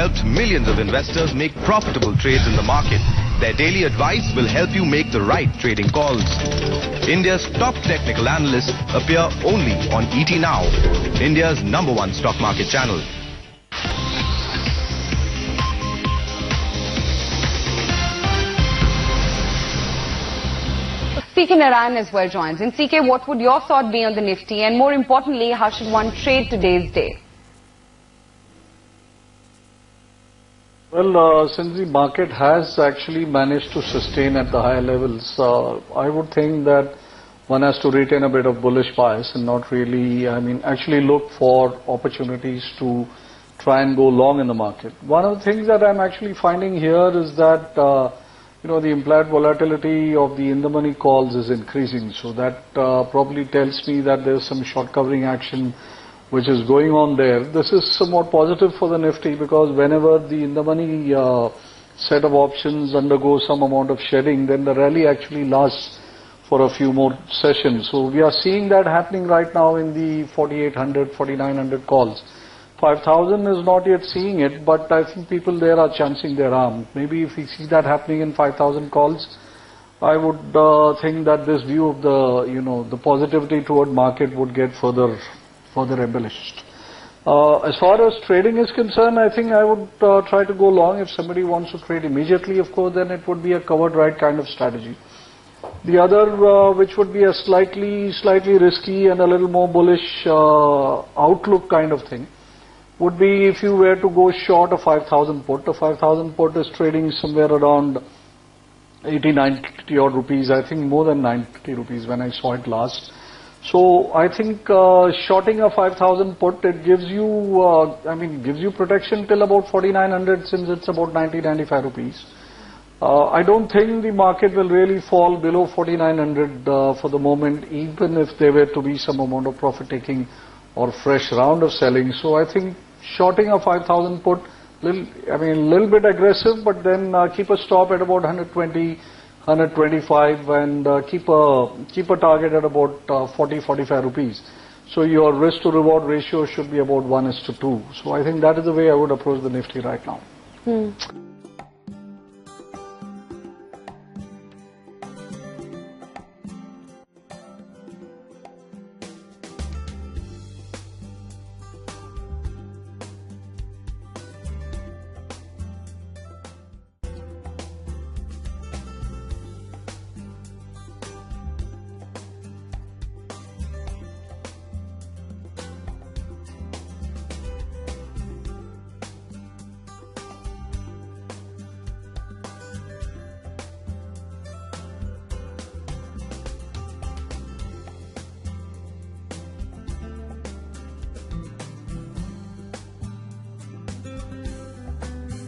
helped millions of investors make profitable trades in the market. Their daily advice will help you make the right trading calls. India's top technical analysts appear only on ET Now, India's #1 stock market channel. CK Narayan as well joins. And CK, what would your thought be on the Nifty? And more importantly, how should one trade today's day? Well, since the market has actually managed to sustain at the higher levels, I would think that one has to retain a bit of bullish bias and not really, actually look for opportunities to try and go long in the market. One of the things that I'm actually finding here is that, the implied volatility of the in-the-money calls is increasing. So that probably tells me that there's some short covering action which is going on there. This is somewhat positive for the Nifty because whenever the in-the-money set of options undergoes some amount of shedding, then the rally actually lasts for a few more sessions. So we are seeing that happening right now in the 4800, 4900 calls. 5000 is not yet seeing it, but I think people there are chancing their arm. Maybe if we see that happening in 5000 calls, I would think that this view of the positivity toward market would get further embellished. As far as trading is concerned, I think I would try to go long. If somebody wants to trade immediately, of course, then it would be a covered right kind of strategy. The other, which would be a slightly risky and a little more bullish outlook kind of thing, would be if you were to go short a 5000 put. The 5000 put is trading somewhere around 80, 90 odd rupees. I think more than 90 rupees when I saw it last. So I think shorting a 5000 put, it gives you, gives you protection till about 4900 since it's about 90, 95 rupees. I don't think the market will really fall below 4900 for the moment, even if there were to be some amount of profit taking or fresh round of selling. So I think shorting a 5000 put, a little bit aggressive, but then keep a stop at about 120, 125 and keep a target at about 40, 45 rupees. So your risk to reward ratio should be about 1:2. So I think that is the way I would approach the Nifty right now.